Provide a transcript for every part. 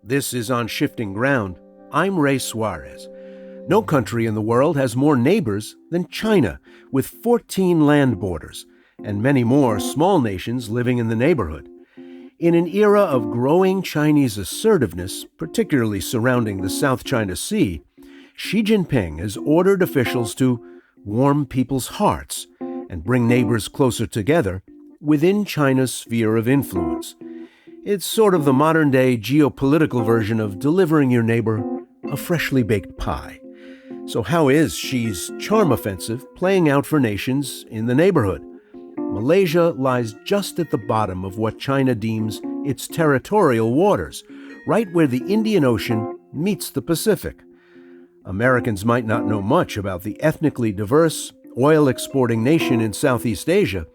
This is On Shifting Ground. I'm Ray Suarez. No country in the world has more neighbors than China, with 14 land borders, and many more small nations living in the neighborhood. In an era of growing Chinese assertiveness, particularly surrounding the South China Sea, Xi Jinping has ordered officials to warm people's hearts and bring neighbors closer together within China's sphere of influence. It's sort of the modern-day geopolitical version of delivering your neighbor a freshly baked pie. So how is Xi's charm offensive playing out for nations in the neighborhood? Malaysia lies just at the bottom of what China deems its territorial waters, right where the Indian Ocean meets the Pacific. Americans might not know much about the ethnically diverse, oil-exporting nation in Southeast Asia,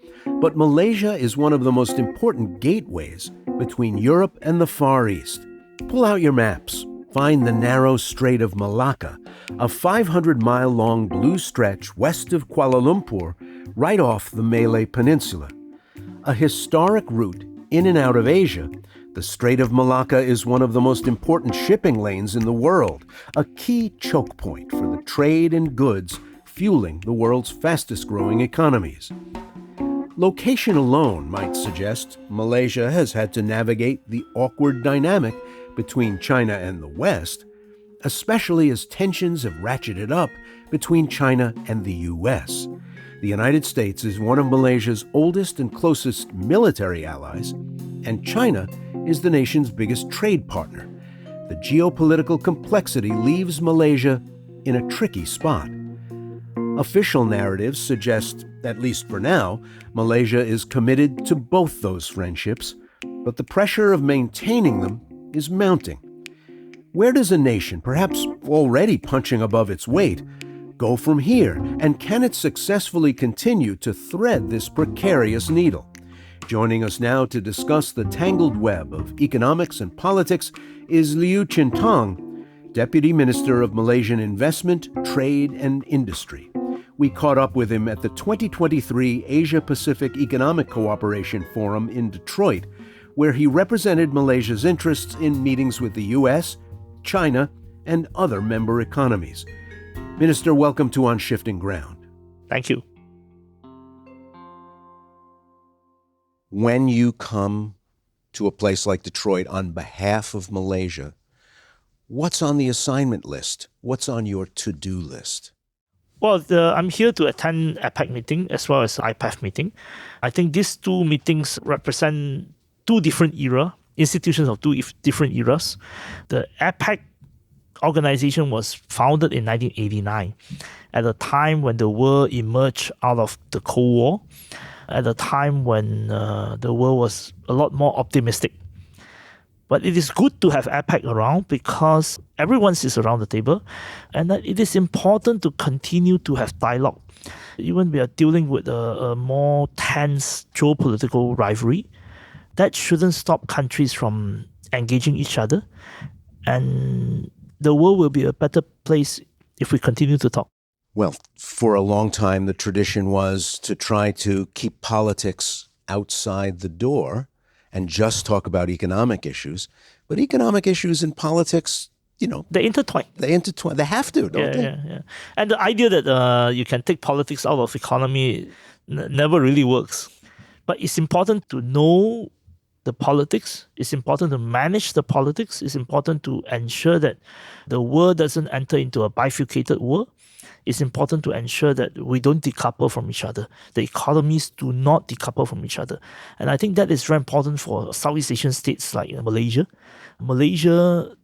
but Malaysia is one of the most important gateways between Europe and the Far East. Pull out your maps. Find the narrow Strait of Malacca, a 500-mile-long blue stretch west of Kuala Lumpur, right off the Malay Peninsula. A historic route in and out of Asia, the Strait of Malacca is one of the most important shipping lanes in the world, a key choke point for the trade and goods fueling the world's fastest-growing economies. Location alone might suggest Malaysia has had to navigate the awkward dynamic between China and the West, especially as tensions have ratcheted up between China and the U.S. The United States is one of Malaysia's oldest and closest military allies, and China is the nation's biggest trade partner. The geopolitical complexity leaves Malaysia in a tricky spot. Official narratives suggest, at least for now, Malaysia is committed to both those friendships, but the pressure of maintaining them is mounting. Where does a nation, perhaps already punching above its weight, go from here, and can it successfully continue to thread this precarious needle? Joining us now to discuss the tangled web of economics and politics is Liu Chintong, Deputy Minister of Malaysian Investment, Trade and Industry. We caught up with him at the 2023 Asia-Pacific Economic Cooperation Forum in Detroit, where he represented Malaysia's interests in meetings with the U.S., China, and other member economies. Minister, welcome to On Shifting Ground. Thank you. When you come to a place like Detroit on behalf of Malaysia, what's on the assignment list? What's on your to-do list? Well, I'm here to attend APEC meeting as well as IPAF meeting. I think these two meetings represent two different institutions of two different eras. The APEC organization was founded in 1989, at a time when the world emerged out of the Cold War, at a time when the world was a lot more optimistic. But it is good to have APEC around because everyone sits around the table, and that it is important to continue to have dialogue. Even we are dealing with a more tense geopolitical rivalry, that shouldn't stop countries from engaging each other, and the world will be a better place if we continue to talk. Well, for a long time, the tradition was to try to keep politics outside the door and just talk about economic issues. But economic issues and politics, they intertwine. They have to, don't they? Yeah. And the idea that you can take politics out of economy never really works. But it's important to know the politics. It's important to manage the politics. It's important to ensure that the world doesn't enter into a bifurcated world. It's important to ensure that we don't decouple from each other. The economies do not decouple from each other. And I think that is very important for Southeast Asian states like Malaysia. Malaysia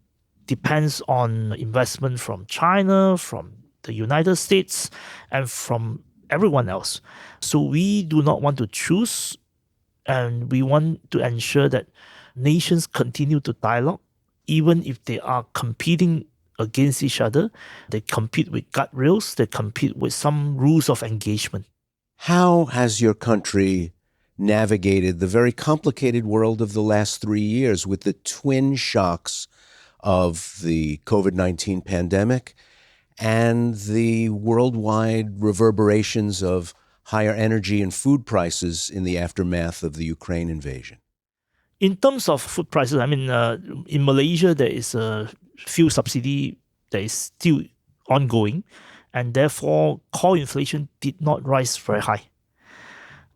depends on investment from China, from the United States, and from everyone else. So we do not want to choose, and we want to ensure that nations continue to dialogue, even if they are competing against each other. They compete with guardrails, they compete with some rules of engagement. How has your country navigated the very complicated world of the last 3 years with the twin shocks of the COVID-19 pandemic and the worldwide reverberations of higher energy and food prices in the aftermath of the Ukraine invasion? In terms of food prices, I mean, in Malaysia, there is a fuel subsidy that is still ongoing, and therefore core inflation did not rise very high.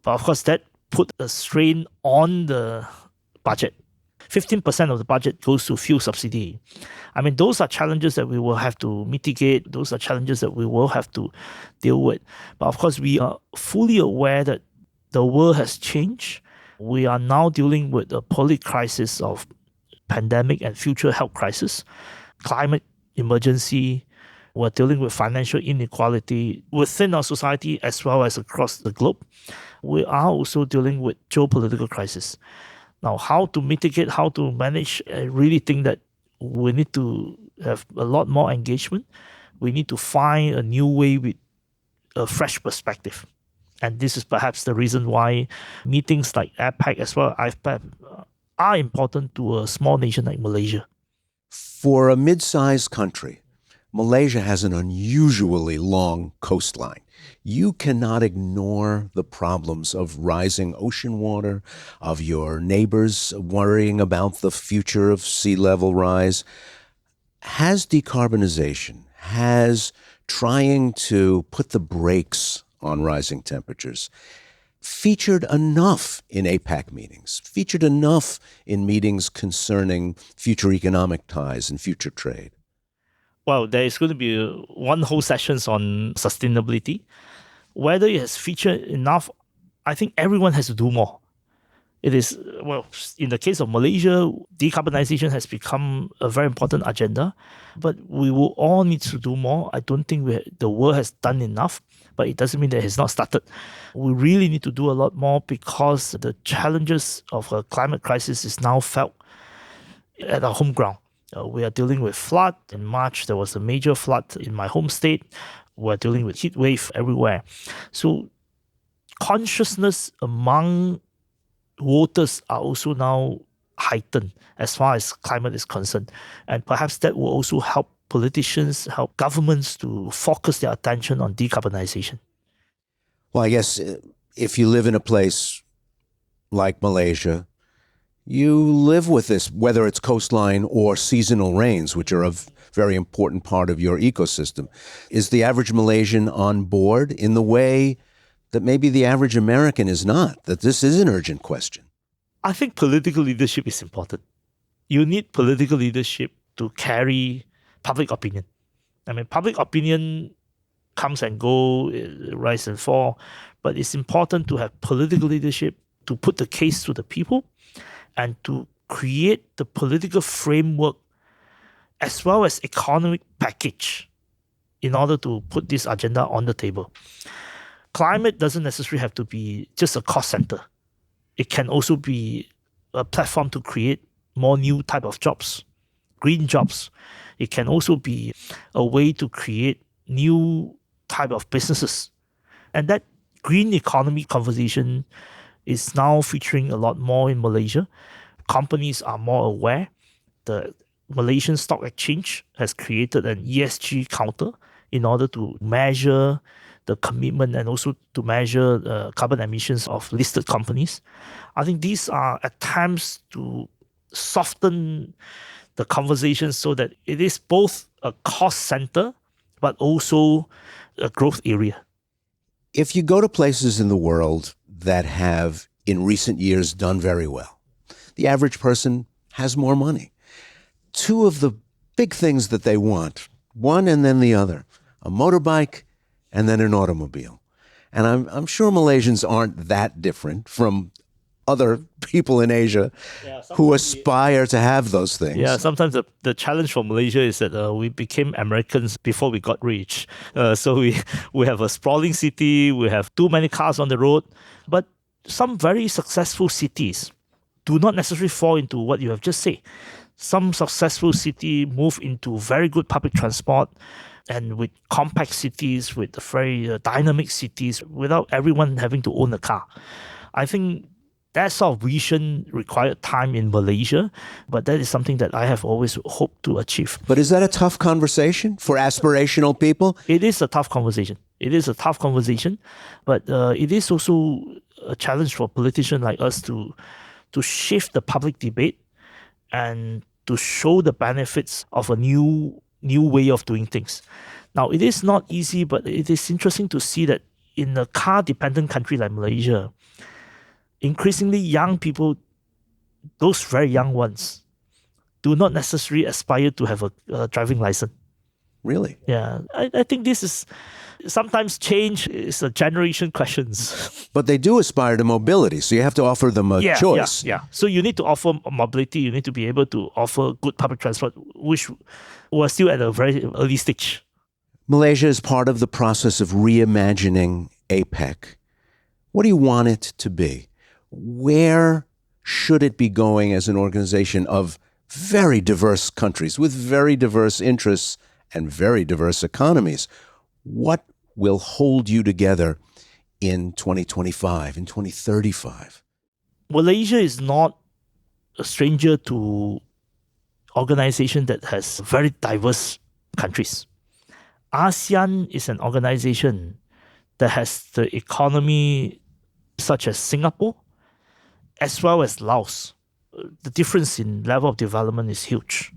But of course, that put a strain on the budget. 15% of the budget goes to fuel subsidy. I mean, those are challenges that we will have to mitigate. Those are challenges that we will have to deal with. But of course, we are fully aware that the world has changed. We are now dealing with a political crisis of pandemic and future health crisis, climate emergency. We're dealing with financial inequality within our society as well as across the globe. We are also dealing with geopolitical crisis. Now, how to mitigate, how to manage, I really think that we need to have a lot more engagement. We need to find a new way with a fresh perspective. And this is perhaps the reason why meetings like APEC as well as IFPEP are important to a small nation like Malaysia. For a mid-sized country, Malaysia has an unusually long coastline. You cannot ignore the problems of rising ocean water, of your neighbors worrying about the future of sea level rise. Has decarbonization, has trying to put the brakes on rising temperatures featured enough in APAC meetings, featured enough in meetings concerning future economic ties and future trade? Well, there is going to be one whole sessions on sustainability. Whether it has featured enough, I think everyone has to do more. It is, well, in the case of Malaysia, decarbonization has become a very important agenda, but we will all need to do more. I don't think the world has done enough, but it doesn't mean that it has not started. We really need to do a lot more because the challenges of a climate crisis is now felt at our home ground. We are dealing with flood. In March, there was a major flood in my home state. We're dealing with heat wave everywhere. So consciousness among voters are also now heightened as far as climate is concerned. And perhaps that will also help politicians, help governments to focus their attention on decarbonization. Well, I guess if you live in a place like Malaysia, you live with this, whether it's coastline or seasonal rains, which are a very important part of your ecosystem. Is the average Malaysian on board in the way that maybe the average American is not, that this is an urgent question? I think political leadership is important. You need political leadership to carry public opinion. I mean, public opinion comes and go, rise and fall, but it's important to have political leadership to put the case to the people and to create the political framework as well as economic package in order to put this agenda on the table. Climate doesn't necessarily have to be just a cost center. It can also be a platform to create more new type of jobs, green jobs. It can also be a way to create new type of businesses. And that green economy conversation is now featuring a lot more in Malaysia. Companies are more aware. The Malaysian Stock Exchange has created an ESG counter in order to measure the commitment and also to measure carbon emissions of listed companies. I think these are attempts to soften the conversation so that it is both a cost center but also a growth area. If you go to places in the world that have in recent years done very well, the average person has more money. Two of the big things that they want, one and then the other, a motorbike and then an automobile. And I'm sure Malaysians aren't that different from other people in Asia who aspire to have those things. Yeah, sometimes the challenge for Malaysia is that we became Americans before we got rich. So we have a sprawling city, we have too many cars on the road, but some very successful cities do not necessarily fall into what you have just said. Some successful city move into very good public transport, and with compact cities, with very dynamic cities, without everyone having to own a car. I think that sort of vision required time in Malaysia, but that is something that I have always hoped to achieve. But is that a tough conversation for aspirational people? It is a tough conversation. It is a tough conversation, but it is also a challenge for politicians like us to to shift the public debate and to show the benefits of a new way of doing things. Now, it is not easy, but it is interesting to see that in a car-dependent country like Malaysia, increasingly young people, those very young ones, do not necessarily aspire to have a driving license. Really? Yeah, I think this is sometimes change is a generation questions. But they do aspire to mobility, so you have to offer them a choice. Yeah. So you need to offer mobility. You need to be able to offer good public transport, which we're still at a very early stage. Malaysia is part of the process of reimagining APEC. What do you want it to be? Where should it be going as an organization of very diverse countries with very diverse interests and very diverse economies? What will hold you together in 2025, in 2035? Malaysia is not a stranger to organization that has very diverse countries. ASEAN is an organization that has the economy such as Singapore, as well as Laos. The difference in level of development is huge.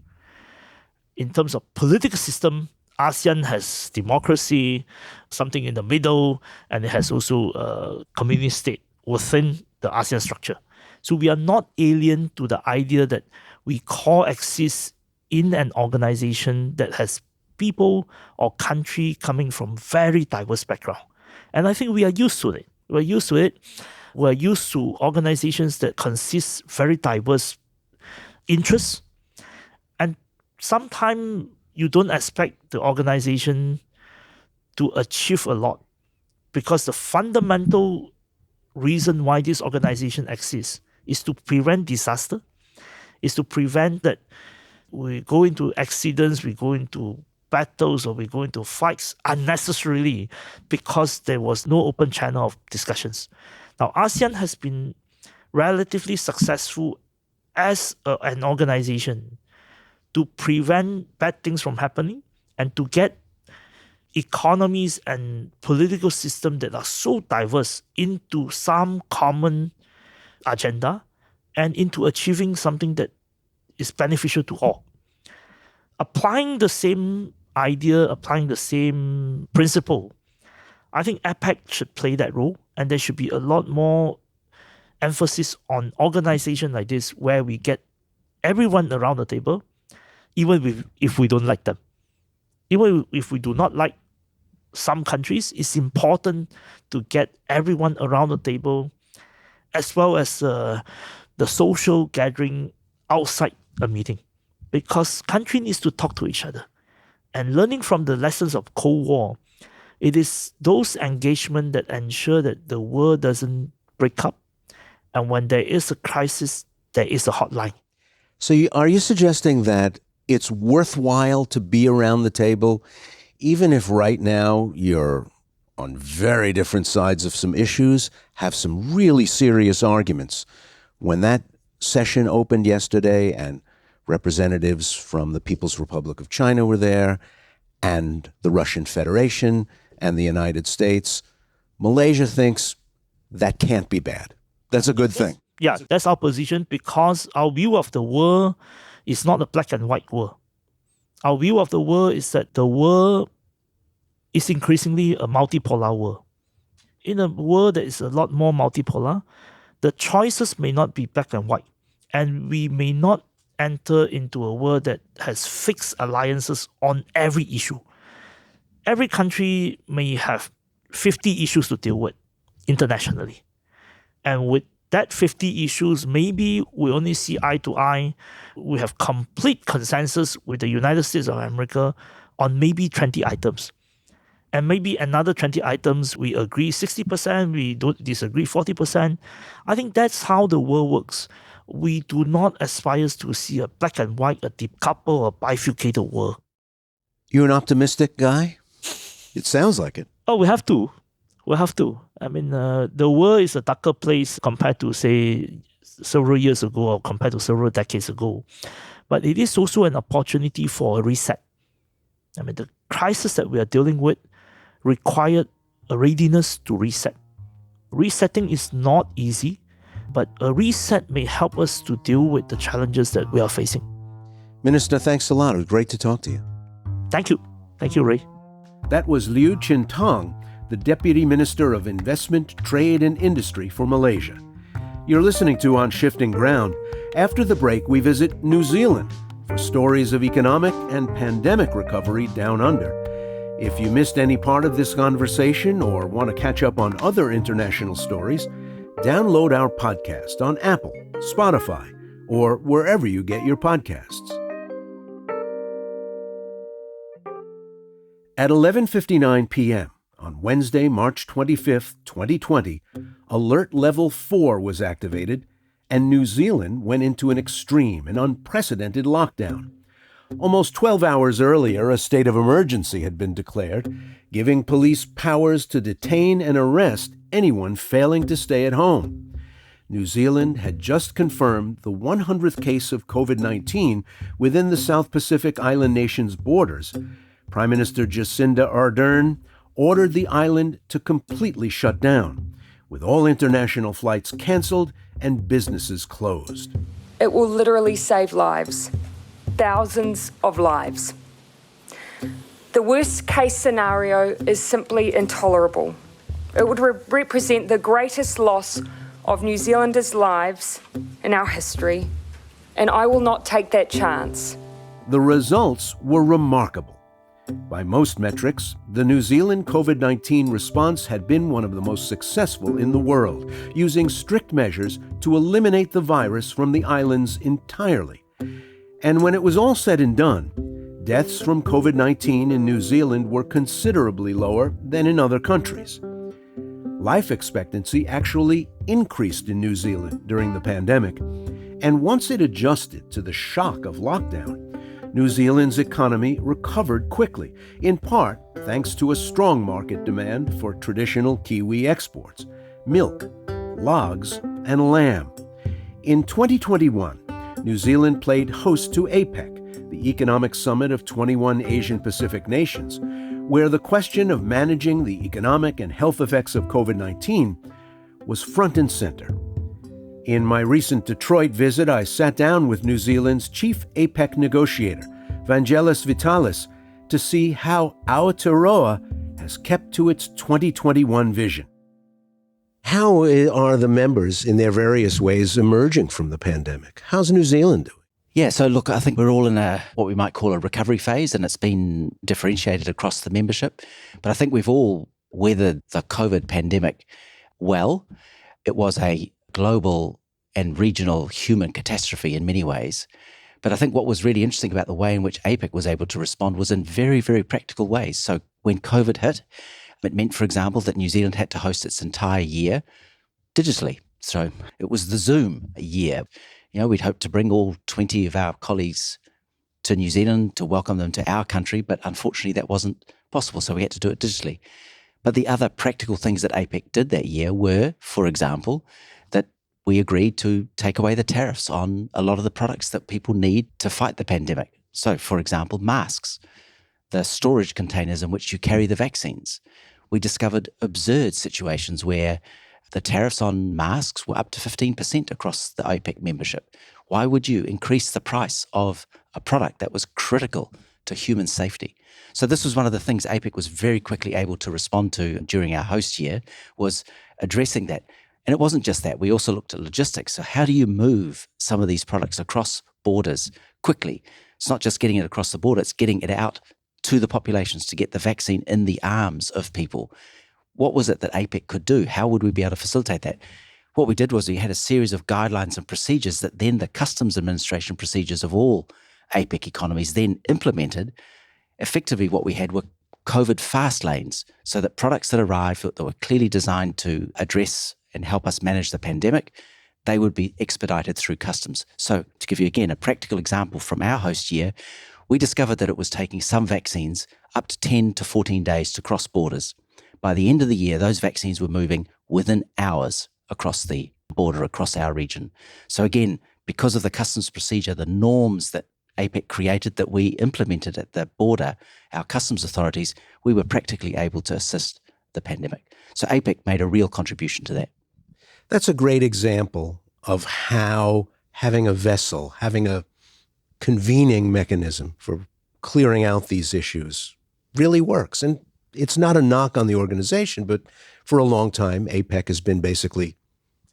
In terms of political system, ASEAN has democracy, something in the middle, and it has also a communist state within the ASEAN structure. So we are not alien to the idea that we coexist in an organization that has people or country coming from very diverse background. And I think we are used to it. We're used to it. We're used to organizations that consist very diverse interests. And sometimes you don't expect the organization to achieve a lot, because the fundamental reason why this organization exists is to prevent disaster, is to prevent that we go into accidents, we go into battles, or we go into fights unnecessarily because there was no open channel of discussions. Now, ASEAN has been relatively successful as an organization to prevent bad things from happening and to get economies and political systems that are so diverse into some common agenda and into achieving something that is beneficial to all. Applying the same idea, applying the same principle, I think APEC should play that role, and there should be a lot more emphasis on organization like this where we get everyone around the table, even if we don't like them. Even if we do not like some countries, it's important to get everyone around the table, as well as the social gathering outside a meeting, because country needs to talk to each other. And learning from the lessons of Cold War, it is those engagements that ensure that the world doesn't break up, and when there is a crisis, there is a hotline. So are you suggesting that it's worthwhile to be around the table, even if right now you're on very different sides of some issues, have some really serious arguments? When that session opened yesterday and representatives from the People's Republic of China were there, and the Russian Federation and the United States, Malaysia thinks that can't be bad. That's a good thing. Yeah, that's our position, because our view of the world is not a black and white world. Our view of the world is that the world is increasingly a multipolar world. In a world that is a lot more multipolar, the choices may not be black and white, and we may not enter into a world that has fixed alliances on every issue. Every country may have 50 issues to deal with internationally. And with that 50 issues, maybe we only see eye to eye. We have complete consensus with the United States of America on maybe 20 items. And maybe another 20 items, we agree 60%, we don't disagree 40%. I think that's how the world works. We do not aspire to see a black and white, a decoupled or bifurcated world. You're an optimistic guy? It sounds like it. Oh, we have to. We have to. I mean, the world is a darker place compared to, say, several years ago or compared to several decades ago. But it is also an opportunity for a reset. I mean, the crisis that we are dealing with required a readiness to reset. Resetting is not easy, but a reset may help us to deal with the challenges that we are facing. Minister, thanks a lot. It was great to talk to you. Thank you. Thank you, Ray. That was Liu Chin Tong, the Deputy Minister of Investment, Trade and Industry for Malaysia. You're listening to On Shifting Ground. After the break, we visit New Zealand for stories of economic and pandemic recovery down under. If you missed any part of this conversation or want to catch up on other international stories, download our podcast on Apple, Spotify, or wherever you get your podcasts. At 11:59 p.m. on Wednesday, March 25, 2020, Alert Level 4 was activated, and New Zealand went into an extreme and unprecedented lockdown. Almost 12 hours earlier, a state of emergency had been declared, giving police powers to detain and arrest anyone failing to stay at home. New Zealand had just confirmed the 100th case of COVID-19 within the South Pacific island nation's borders. Prime Minister Jacinda Ardern ordered the island to completely shut down, with all international flights canceled and businesses closed. It will literally save lives, thousands of lives. The worst case scenario is simply intolerable. It would represent the greatest loss of New Zealanders' lives in our history, and I will not take that chance. The results were remarkable. By most metrics, the New Zealand COVID-19 response had been one of the most successful in the world, using strict measures to eliminate the virus from the islands entirely. And when it was all said and done, deaths from COVID-19 in New Zealand were considerably lower than in other countries. Life expectancy actually increased in New Zealand during the pandemic, and once it adjusted to the shock of lockdown, New Zealand's economy recovered quickly, in part thanks to a strong market demand for traditional Kiwi exports, milk, logs, and lamb. In 2021, New Zealand played host to APEC, the economic summit of 21 Asian Pacific nations, where the question of managing the economic and health effects of COVID-19 was front and center. In my recent Detroit visit, I sat down with New Zealand's chief APEC negotiator, Vangelis Vitalis, to see how Aotearoa has kept to its 2021 vision. How are the members in their various ways emerging from the pandemic? How's New Zealand doing? Yeah, so look, I think we're all in what we might call a recovery phase, and it's been differentiated across the membership. But I think we've all weathered the COVID pandemic well. It was a global and regional human catastrophe in many ways. But I think what was really interesting about the way in which APEC was able to respond was in very, very practical ways. So when COVID hit, it meant, for example, that New Zealand had to host its entire year digitally. So it was the Zoom year. You know, we'd hoped to bring all 20 of our colleagues to New Zealand to welcome them to our country, but unfortunately that wasn't possible, so we had to do it digitally. But the other practical things that APEC did that year were, for example, that we agreed to take away the tariffs on a lot of the products that people need to fight the pandemic. So, for example, masks, the storage containers in which you carry the vaccines. We discovered absurd situations where the tariffs on masks were up to 15% across the APEC membership. Why would you increase the price of a product that was critical to human safety? So this was one of the things APEC was very quickly able to respond to during our host year, was addressing that. And it wasn't just that. We also looked at logistics. So how do you move some of these products across borders quickly? It's not just getting it across the border, it's getting it out to the populations to get the vaccine in the arms of people. What was it that APEC could do? How would we be able to facilitate that? What we did was we had a series of guidelines and procedures that then the customs administration procedures of all APEC economies then implemented. Effectively, what we had were COVID fast lanes, so that products that arrived that were clearly designed to address and help us manage the pandemic, they would be expedited through customs. So to give you again a practical example from our host year, we discovered that it was taking some vaccines up to 10 to 14 days to cross borders. By the end of the year, those vaccines were moving within hours across the border, across our region. So again, because of the customs procedure, the norms that APEC created that we implemented at the border, our customs authorities, we were practically able to assist the pandemic. So APEC made a real contribution to that. That's a great example of how having a vessel, having a convening mechanism for clearing out these issues really works. And it's not a knock on the organization, but for a long time, APEC has been basically,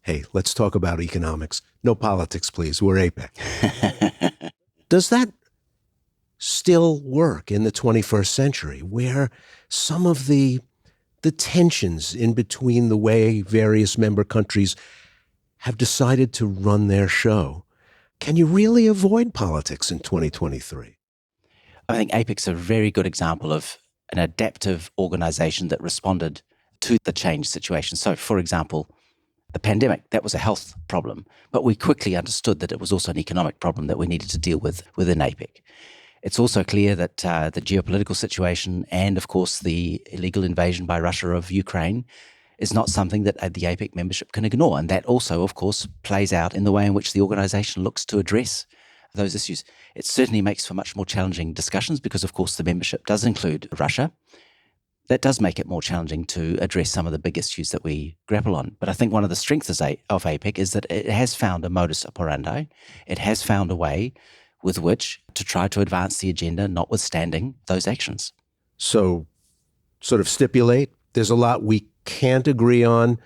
hey, let's talk about economics. No politics, please. We're APEC. Does that still work in the 21st century, where some of the tensions in between the way various member countries have decided to run their show? Can you really avoid politics in 2023? I think APEC's a very good example of an adaptive organization that responded to the change situation. So, for example, the pandemic, that was a health problem, but we quickly understood that it was also an economic problem that we needed to deal with within APEC. It's also clear that the geopolitical situation and, of course, the illegal invasion by Russia of Ukraine is not something that the APEC membership can ignore. And that also, of course, plays out in the way in which the organization looks to address those issues. It certainly makes for much more challenging discussions because, of course, the membership does include Russia. That does make it more challenging to address some of the big issues that we grapple on. But I think one of the strengths of APEC is that it has found a modus operandi. It has found a way with which to try to advance the agenda, notwithstanding those actions. So, sort of stipulate, there's a lot we can't agree on,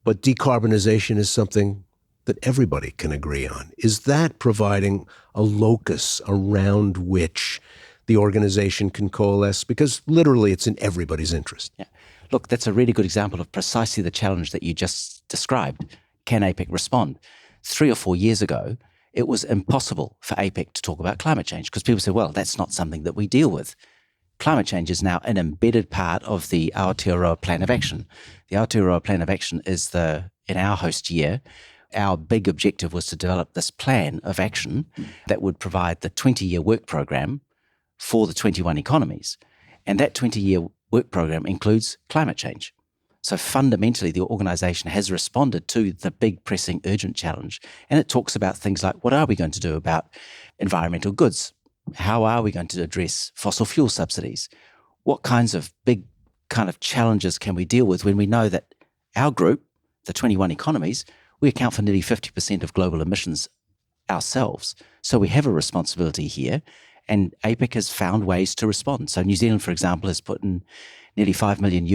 but decarbonization is something that everybody can agree on. Is that providing a locus around which the organization can coalesce? Because literally it's in everybody's interest. Yeah. Look, that's a really good example of precisely the challenge that you just described. Can APEC respond? 3 or 4 years ago, it was impossible for APEC to talk about climate change because people said, well, that's not something that we deal with. Climate change is now an embedded part of the Aotearoa Plan of Action. The Aotearoa Plan of Action is in our host year, our big objective was to develop this plan of action that would provide the 20-year work program for the 21 economies. And that 20-year work program includes climate change. So fundamentally, the organization has responded to the big, pressing, urgent challenge. And it talks about things like, what are we going to do about environmental goods? How are we going to address fossil fuel subsidies? What kinds of big kind of challenges can we deal with when we know that our group, the 21 economies, we account for nearly 50% of global emissions ourselves. So we have a responsibility here, and APEC has found ways to respond. So New Zealand, for example, has put in nearly $5 million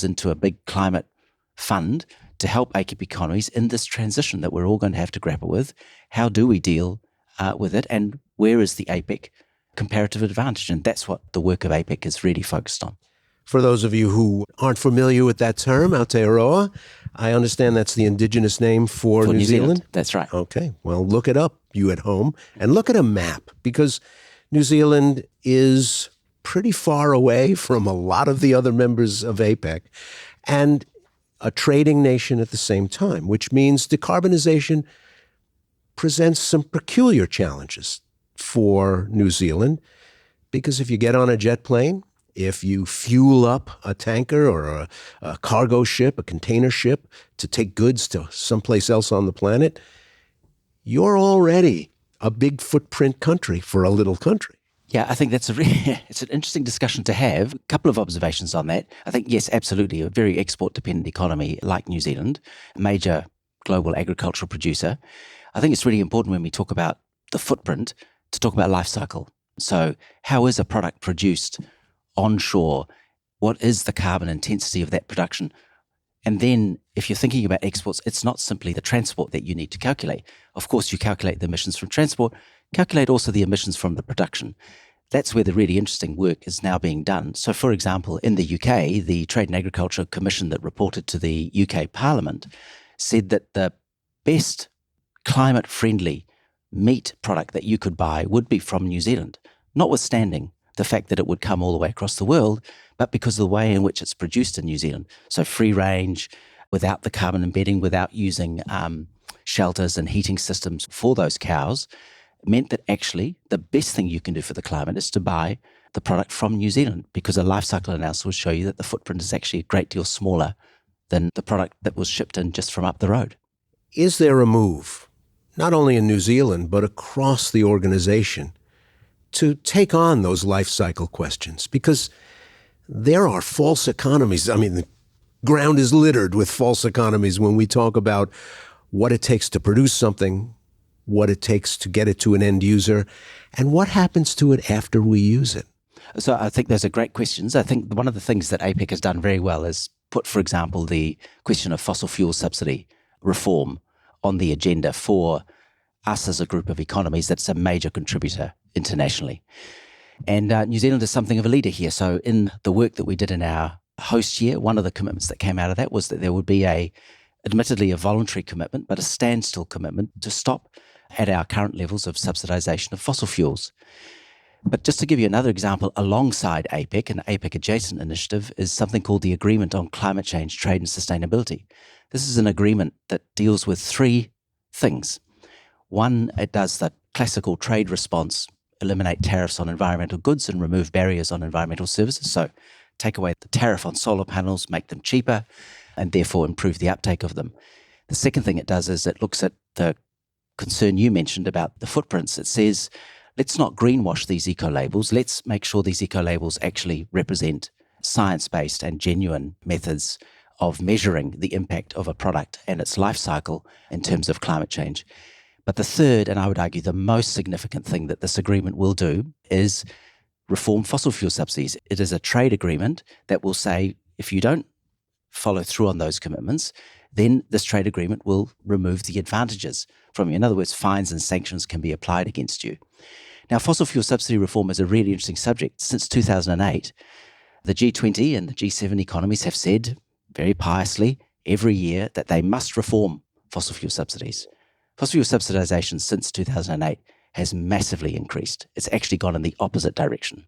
into a big climate fund to help APEC economies in this transition that we're all going to have to grapple with. How do we deal with it, and where is the APEC comparative advantage? And that's what the work of APEC is really focused on. For those of you who aren't familiar with that term, Aotearoa, I understand that's the indigenous name for New Zealand? That's right. Okay, well, look it up, you at home, and look at a map, because New Zealand is pretty far away from a lot of the other members of APEC and a trading nation at the same time, which means decarbonization presents some peculiar challenges for New Zealand, because if you get on a jet plane, if you fuel up a tanker or a cargo ship, a container ship to take goods to someplace else on the planet, you're already a big footprint country for a little country. Yeah, I think it's an interesting discussion to have. A couple of observations on that. I think, yes, absolutely, a very export-dependent economy like New Zealand, a major global agricultural producer. I think it's really important when we talk about the footprint to talk about life cycle. So how is a product produced onshore? What is the carbon intensity of that production? And then if you're thinking about exports, it's not simply the transport that you need to calculate. Of course, you calculate the emissions from transport, calculate also the emissions from the production. That's where the really interesting work is now being done. So, for example, in the UK, the Trade and Agriculture Commission that reported to the UK Parliament said that the best climate-friendly meat product that you could buy would be from New Zealand, notwithstanding the fact that it would come all the way across the world, but because of the way in which it's produced in New Zealand. So free range, without the carbon embedding, without using shelters and heating systems for those cows, meant that actually the best thing you can do for the climate is to buy the product from New Zealand, because a life cycle analysis will show you that the footprint is actually a great deal smaller than the product that was shipped in just from up the road. Is there a move, not only in New Zealand, but across the organization, to take on those life cycle questions? Because there are false economies. I mean, the ground is littered with false economies when we talk about what it takes to produce something, what it takes to get it to an end user, and what happens to it after we use it? So I think those are great questions. I think one of the things that APEC has done very well is put, for example, the question of fossil fuel subsidy reform on the agenda for us as a group of economies that's a major contributor internationally. And New Zealand is something of a leader here. So in the work that we did in our host year, one of the commitments that came out of that was that there would be admittedly a voluntary commitment, but a standstill commitment to stop at our current levels of subsidisation of fossil fuels. But just to give you another example, alongside APEC, an APEC adjacent initiative is something called the Agreement on Climate Change, Trade and Sustainability. This is an agreement that deals with three things. One, it does the classical trade response, eliminate tariffs on environmental goods and remove barriers on environmental services. So take away the tariff on solar panels, make them cheaper, and therefore improve the uptake of them. The second thing it does is it looks at the concern you mentioned about the footprints. It says, let's not greenwash these eco-labels. Let's make sure these eco-labels actually represent science-based and genuine methods of measuring the impact of a product and its life cycle in terms of climate change. But the third, and I would argue the most significant thing that this agreement will do, is reform fossil fuel subsidies. It is a trade agreement that will say, if you don't follow through on those commitments, then this trade agreement will remove the advantages from you. In other words, fines and sanctions can be applied against you. Now, fossil fuel subsidy reform is a really interesting subject. Since 2008, the G20 and the G7 economies have said very piously every year that they must reform fossil fuel subsidies. Fossil fuel subsidisation since 2008 has massively increased. It's actually gone in the opposite direction.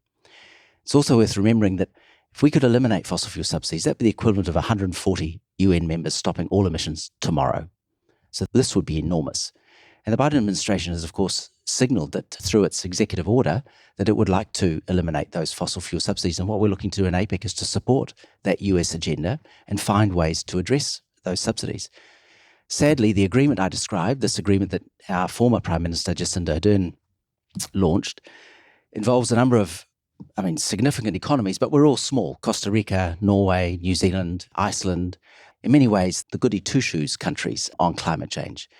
It's also worth remembering that if we could eliminate fossil fuel subsidies, that would be the equivalent of 140 UN members stopping all emissions tomorrow. So this would be enormous. And the Biden administration has, of course, signalled that through its executive order that it would like to eliminate those fossil fuel subsidies. And what we're looking to do in APEC is to support that US agenda and find ways to address those subsidies. Sadly, the agreement I described, this agreement that our former Prime Minister Jacinda Ardern launched, involves a number of significant economies, but we're all small. Costa Rica, Norway, New Zealand, Iceland, in many ways, the goody two-shoes countries on climate change.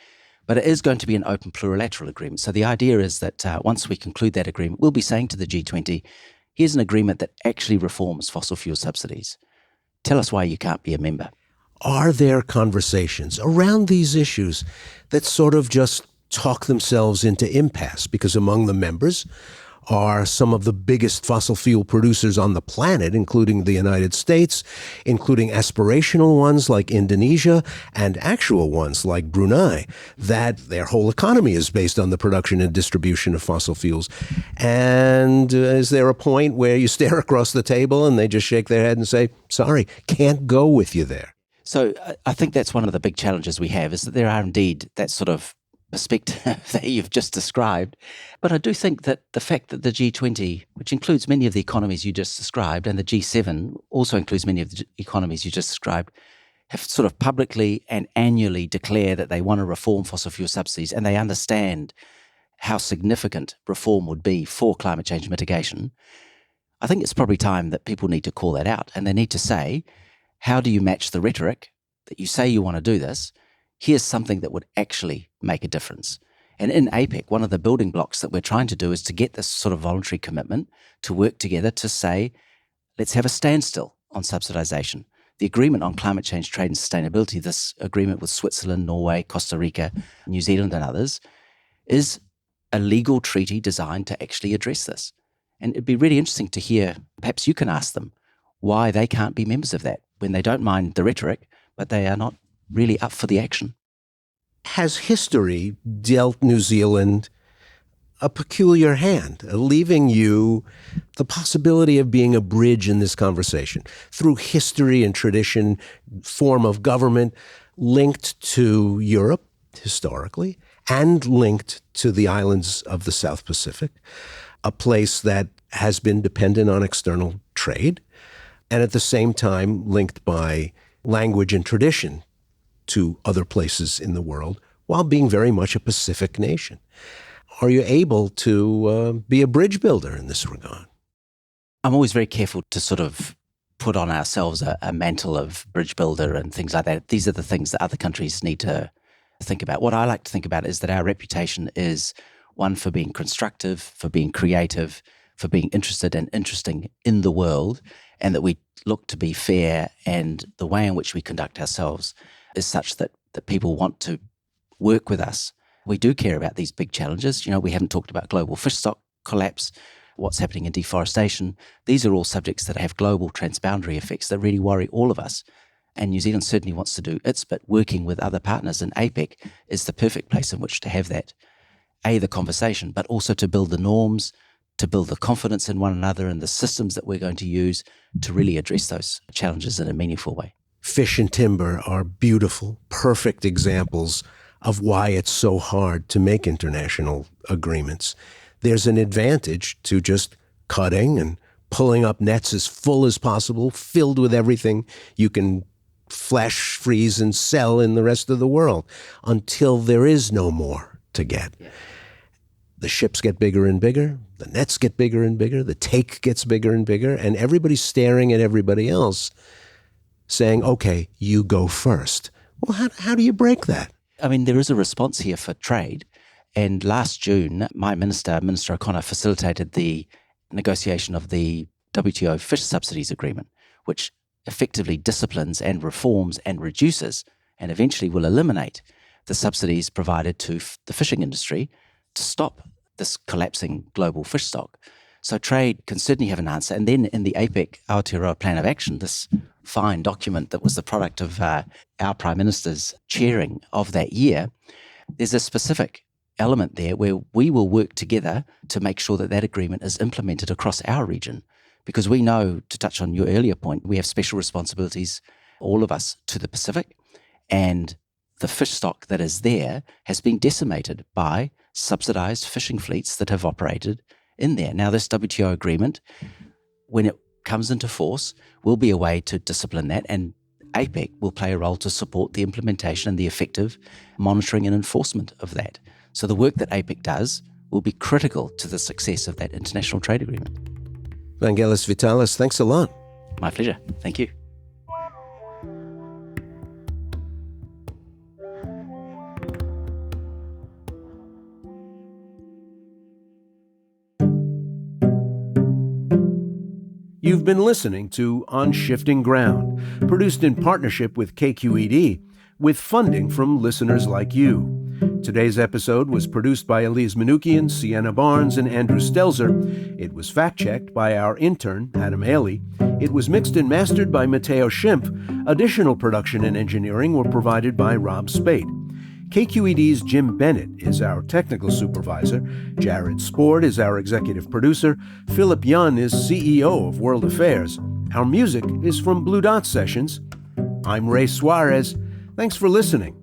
But it is going to be an open plurilateral agreement. So the idea is that once we conclude that agreement, we'll be saying to the G20, here's an agreement that actually reforms fossil fuel subsidies. Tell us why you can't be a member. Are there conversations around these issues that sort of just talk themselves into impasse? Because among the members are some of the biggest fossil fuel producers on the planet, including the United States, including aspirational ones like Indonesia and actual ones like Brunei, that their whole economy is based on the production and distribution of fossil fuels. And is there a point where you stare across the table and they just shake their head and say, sorry, can't go with you there? So I think that's one of the big challenges we have, is that there are indeed that sort of perspective that you've just described. But I do think that the fact that the G20, which includes many of the economies you just described, and the G7 also includes many of the economies you just described, have sort of publicly and annually declared that they want to reform fossil fuel subsidies, and they understand how significant reform would be for climate change mitigation. I think it's probably time that people need to call that out, and they need to say, how do you match the rhetoric that you say you want to do this? Here's something that would actually make a difference. And in APEC, one of the building blocks that we're trying to do is to get this sort of voluntary commitment to work together to say, let's have a standstill on subsidization. The agreement on climate change, trade and sustainability, this agreement with Switzerland, Norway, Costa Rica, New Zealand and others, is a legal treaty designed to actually address this. And it'd be really interesting to hear, perhaps you can ask them, why they can't be members of that when they don't mind the rhetoric, but they are not really up for the action. Has history dealt New Zealand a peculiar hand, leaving you the possibility of being a bridge in this conversation through history and tradition, form of government linked to Europe historically and linked to the islands of the South Pacific, a place that has been dependent on external trade and at the same time linked by language and tradition to other places in the world, while being very much a Pacific nation. Are you able to be a bridge builder in this regard? I'm always very careful to sort of put on ourselves a mantle of bridge builder and things like that. These are the things that other countries need to think about. What I like to think about is that our reputation is one for being constructive, for being creative, for being interested and interesting in the world, and that we look to be fair, and the way in which we conduct ourselves is such that people want to work with us. We do care about these big challenges. We haven't talked about global fish stock collapse, what's happening in deforestation. These are all subjects that have global transboundary effects that really worry all of us. And New Zealand certainly wants to do its bit, working with other partners, and APEC is the perfect place in which to have that. The conversation, but also to build the norms, to build the confidence in one another and the systems that we're going to use to really address those challenges in a meaningful way. Fish and timber are beautiful, perfect examples of why it's so hard to make international agreements. There's an advantage to just cutting and pulling up nets as full as possible, filled with everything you can flash, freeze, and sell in the rest of the world until there is no more to get. Yeah. The ships get bigger and bigger, the nets get bigger and bigger, the take gets bigger and bigger, and everybody's staring at everybody else saying, okay, you go first. Well, how do you break that? I mean, there is a response here for trade. And last June, my Minister O'Connor, facilitated the negotiation of the WTO fish subsidies agreement, which effectively disciplines and reforms and reduces and eventually will eliminate the subsidies provided to the fishing industry to stop this collapsing global fish stock. So trade can certainly have an answer. And then in the APEC Aotearoa Plan of Action, this fine document that was the product of our Prime Minister's chairing of that year, there's a specific element there where we will work together to make sure that that agreement is implemented across our region. Because we know, to touch on your earlier point, we have special responsibilities, all of us, to the Pacific, and the fish stock that is there has been decimated by subsidised fishing fleets that have operated in there. Now, this WTO agreement, when it comes into force, will be a way to discipline that, and APEC will play a role to support the implementation and the effective monitoring and enforcement of that. So the work that APEC does will be critical to the success of that international trade agreement. Vangelis Vitalis, thanks a lot. My pleasure. Thank you. You've been listening to On Shifting Ground, produced in partnership with KQED, with funding from listeners like you. Today's episode was produced by Elise Manukian, Sienna Barnes, and Andrew Stelzer. It was fact-checked by our intern, Adam Haley. It was mixed and mastered by Matteo Schimpf. Additional production and engineering were provided by Rob Spate. KQED's Jim Bennett is our technical supervisor. Jared Sport is our executive producer. Philip Yun is CEO of World Affairs. Our music is from Blue Dot Sessions. I'm Ray Suarez. Thanks for listening.